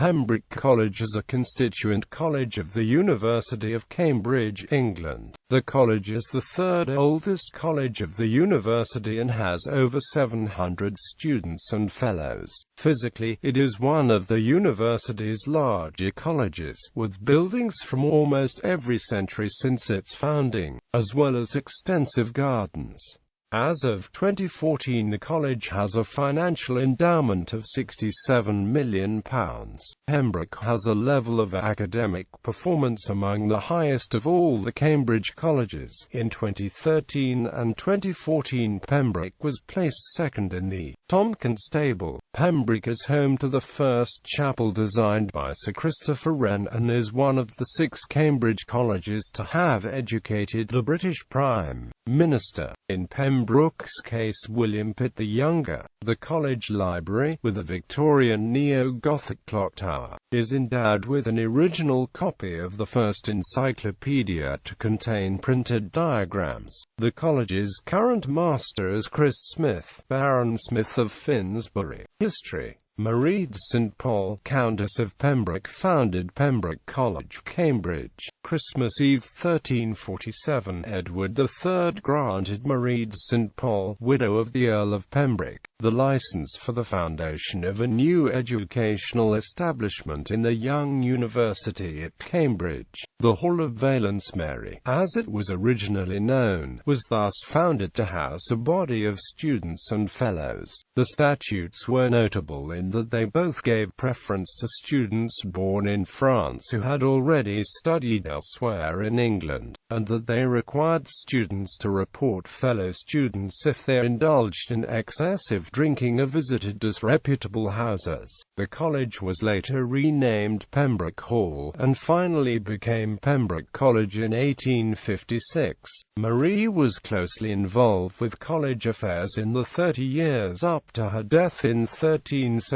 Pembroke College is a constituent college of the University of Cambridge, England. The college is the third oldest college of the university and has over 700 students and fellows. Physically, it is one of the university's larger colleges, with buildings from almost every century since its founding, as well as extensive gardens. As of 2014, the college has a financial endowment of £67 million. Pembroke has a level of academic performance among the highest of all the Cambridge colleges. In 2013 and 2014, Pembroke was placed second in the Tompkins table. Pembroke is home to the first chapel designed by Sir Christopher Wren and is one of the 6 Cambridge colleges to have educated the British Prime Minister. In Pembroke's case, William Pitt the Younger. The college library, with a Victorian neo-Gothic clock tower, is endowed with an original copy of the first encyclopedia to contain printed diagrams. The college's current master is Chris Smith, Baron Smith of Finsbury. History. Marie de St. Paul, Countess of Pembroke, founded Pembroke College, Cambridge. Christmas Eve 1347, Edward III granted Marie de St. Paul, widow of the Earl of Pembroke, the license for the foundation of a new educational establishment in the Young University at Cambridge. The Hall of Valence Mary, as it was originally known, was thus founded to house a body of students and fellows. The statutes were notable in that they both gave preference to students born in France who had already studied elsewhere in England, and that they required students to report fellow students if they indulged in excessive drinking or visited disreputable houses. The college was later renamed Pembroke Hall, and finally became Pembroke College in 1856. Marie was closely involved with college affairs in the 30 years up to her death in 1377.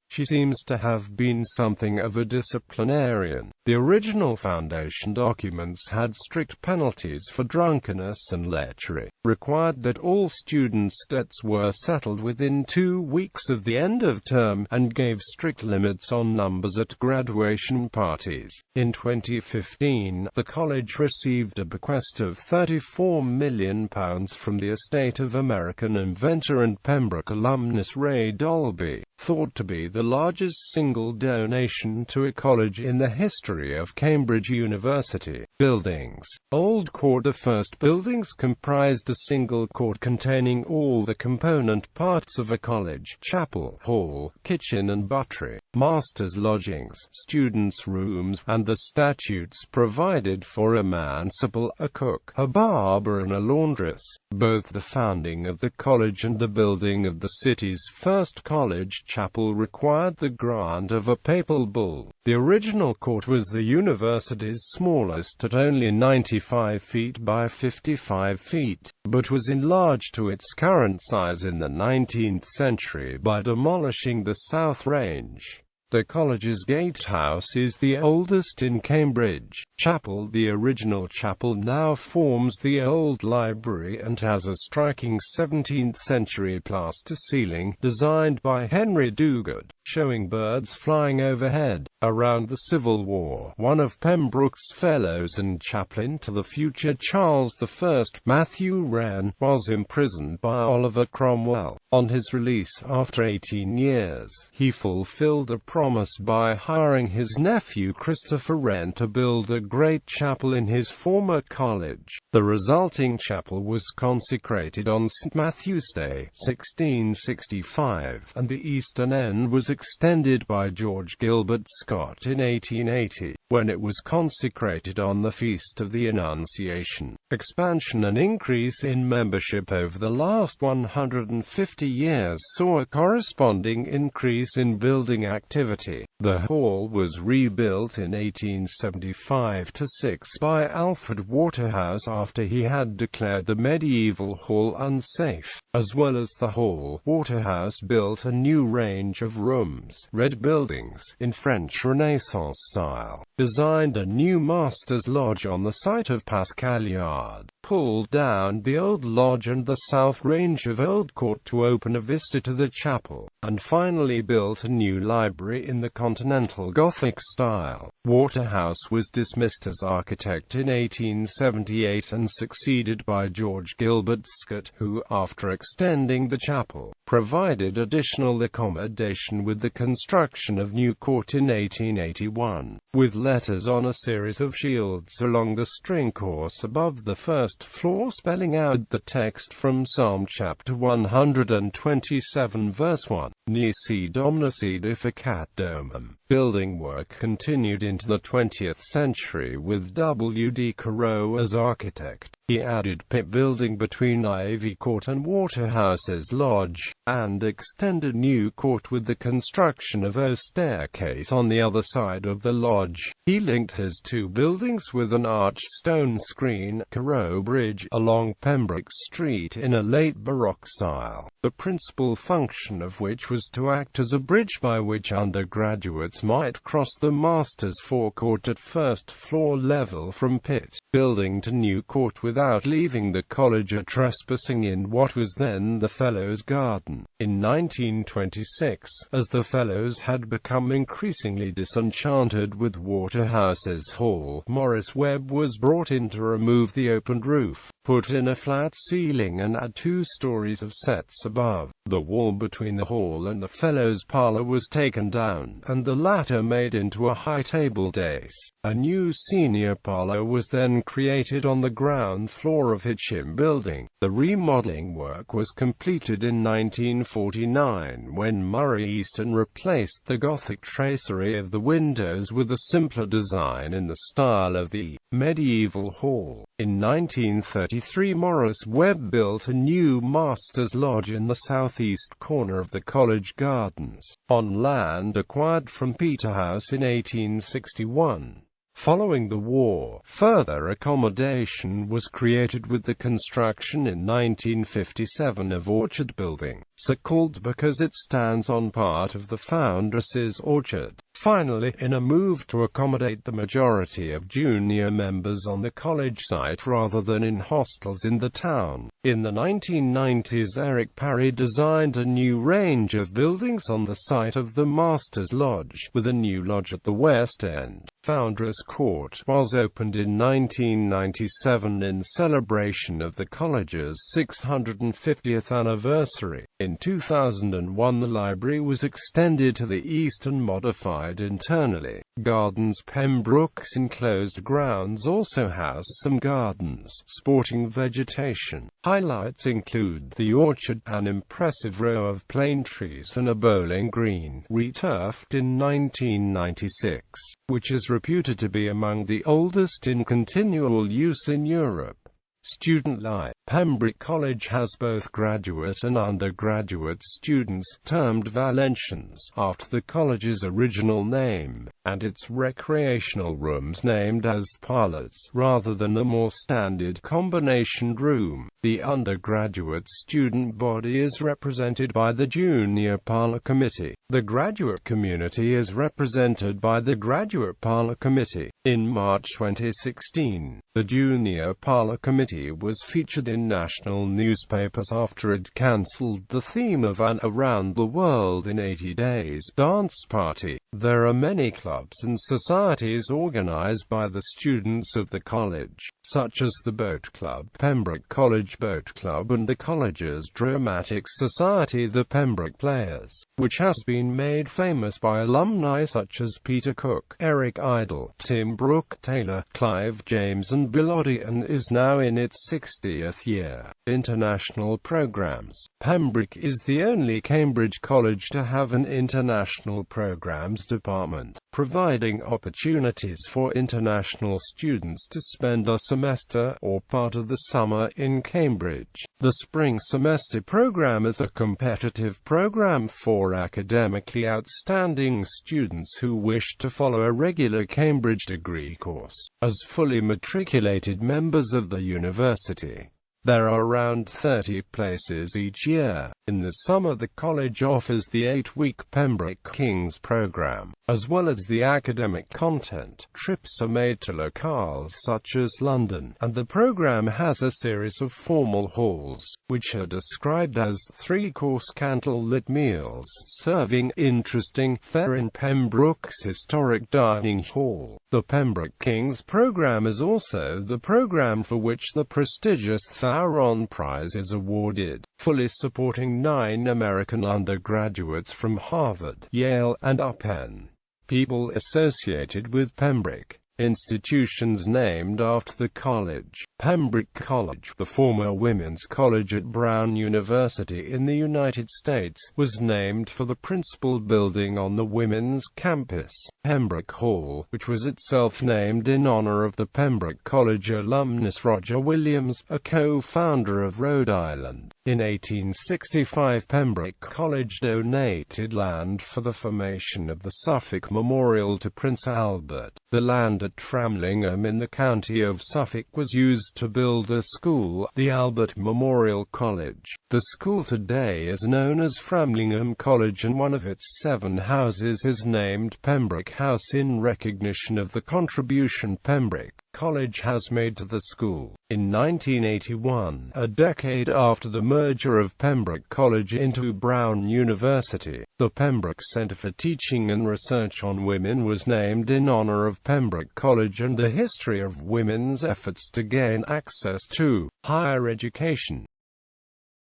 She seems to have been something of a disciplinarian. The original foundation documents had strict penalties for drunkenness and lechery, required that all students' debts were settled within 2 weeks of the end of term, and gave strict limits on numbers at graduation parties. In 2015, the college received a bequest of £34 million from the estate of American inventor and Pembroke alumnus Ray Dolby, thought to be the largest single donation to a college in the history of Cambridge University. Buildings. Old Court. The first buildings comprised a single court containing all the component parts of a college: chapel, hall, kitchen and buttery, masters' lodgings, students' rooms, and the statutes provided for a manciple, a cook, a barber and a laundress. Both the founding of the college and the building of the city's first college chapel required the grant of a papal bull. The original court was the university's smallest at only 95 feet by 55 feet, but was enlarged to its current size in the 19th century by demolishing the South Range. The college's gatehouse is the oldest in Cambridge. Chapel. The original chapel now forms the old library and has a striking 17th-century plaster ceiling, designed by Henry Duguid, showing birds flying overhead. Around the Civil War, one of Pembroke's fellows and chaplain to the future Charles I, Matthew Wren, was imprisoned by Oliver Cromwell. On his release after 18 years, he fulfilled a promise by hiring his nephew Christopher Wren to build a great chapel in his former college. The resulting chapel was consecrated on St. Matthew's Day, 1665, and the eastern end was extended by George Gilbert Scott in 1880, when it was consecrated on the Feast of the Annunciation. Expansion and increase in membership over the last 150 years saw a corresponding increase in building activity. The hall was rebuilt in 1875-6 by Alfred Waterhouse after he had declared the medieval hall unsafe. As well as the hall, Waterhouse built a new range of rooms, red buildings, in French Renaissance style. designed a new Master's Lodge on the site of Pascal Yard, pulled down the old lodge and the south range of Old Court to open a vista to the chapel, and finally built a new library in the Continental Gothic style. Waterhouse was dismissed as architect in 1878 and succeeded by George Gilbert Scott, who, after extending the chapel, provided additional accommodation with the construction of New Court in 1881, with letters on a series of shields along the string course above the first floor spelling out the text from Psalm chapter 127 verse 1, Nisi Domini Edificat Domum. Building work continued into the 20th century with W. D. Corot as architect. He added pit building between Ivy Court and Waterhouse's Lodge, and extended New Court with the construction of a staircase on the other side of the lodge. He linked his two buildings with an arched stone screen, Corot Bridge, along Pembroke Street in a late Baroque style, the principal function of which was to act as a bridge by which undergraduates might cross the Master's forecourt at first floor level from pit building to New Court without leaving the college or trespassing in what was then the Fellows' Garden. In 1926, as the Fellows had become increasingly disenchanted with Waterhouse's Hall, Morris Webb was brought in to remove the opened roof, put in a flat ceiling and add 2 stories of sets above. The wall between the hall and the Fellows' parlor was taken down, and the latter made into a high table dais. A new senior parlor was then created on the ground floor of Hitchim building. The remodeling work was completed in 1949 when Murray Easton replaced the Gothic tracery of the windows with a simpler design in the style of the medieval hall. In 1933 Morris Webb built a new Master's Lodge in the southeast corner of the college gardens, on land acquired from Peterhouse in 1861. Following the war, further accommodation was created with the construction in 1957 of Orchard Building, so called because it stands on part of the Foundress's orchard. Finally, in a move to accommodate the majority of junior members on the college site rather than in hostels in the town, in the 1990s Eric Parry designed a new range of buildings on the site of the Master's Lodge, with a new lodge at the west end. Foundress Court was opened in 1997 in celebration of the college's 650th anniversary. In 2001 the library was extended to the east and modified internally. Gardens Pembroke's enclosed grounds also house some gardens, sporting vegetation. Highlights include the orchard, an impressive row of plane trees and a bowling green, returfed in 1996, which is reputed to be among the oldest in continual use in Europe. Student life. Pembroke College has both graduate and undergraduate students, termed Valentians, after the college's original name, and its recreational rooms named as parlors, rather than the more standard combination room. The undergraduate student body is represented by the Junior Parlor Committee. The graduate community is represented by the Graduate Parlor Committee. In March 2016, the Junior Parlor Committee was featured in national newspapers after it cancelled the theme of an Around the World in 80 Days dance party. There are many clubs and societies organized by the students of the college, such as the Boat Club, Pembroke College Boat Club, and the college's dramatic society, the Pembroke Players, which has been made famous by alumni such as Peter Cook, Eric Idle, Tim Brooke Taylor, Clive James and Bill Oddie, and is now in its 60th year. International programs. Pembroke is the only Cambridge college to have an international programs department, providing opportunities for international students to spend a semester or part of the summer in Cambridge. The spring semester program is a competitive program for academically outstanding students who wish to follow a regular Cambridge degree course, as fully matriculated members of the university. There are around 30 places each year. In the summer, the college offers the 8-week Pembroke Kings program. As well as the academic content, trips are made to locales such as London, and the program has a series of formal halls, which are described as 3-course candle-lit meals, serving interesting fare in Pembroke's historic dining hall. The Pembroke Kings program is also the program for which the prestigious Tharon Prize is awarded, fully supporting 9 American undergraduates from Harvard, Yale, and UPenn. People associated with Pembroke. Institutions named after the college. Pembroke College, the former women's college at Brown University in the United States, was named for the principal building on the women's campus. Pembroke Hall, which was itself named in honor of the Pembroke College alumnus Roger Williams, a co-founder of Rhode Island. In 1865, Pembroke College donated land for the formation of the Suffolk Memorial to Prince Albert. The land at Framlingham in the county of Suffolk was used to build a school, the Albert Memorial College. The school today is known as Framlingham College, and one of its 7 houses is named Pembroke House in recognition of the contribution Pembroke College has made to the school. In 1981, a decade after the merger of Pembroke College into Brown University, the Pembroke Center for Teaching and Research on Women was named in honor of Pembroke College and the history of women's efforts to gain access to higher education.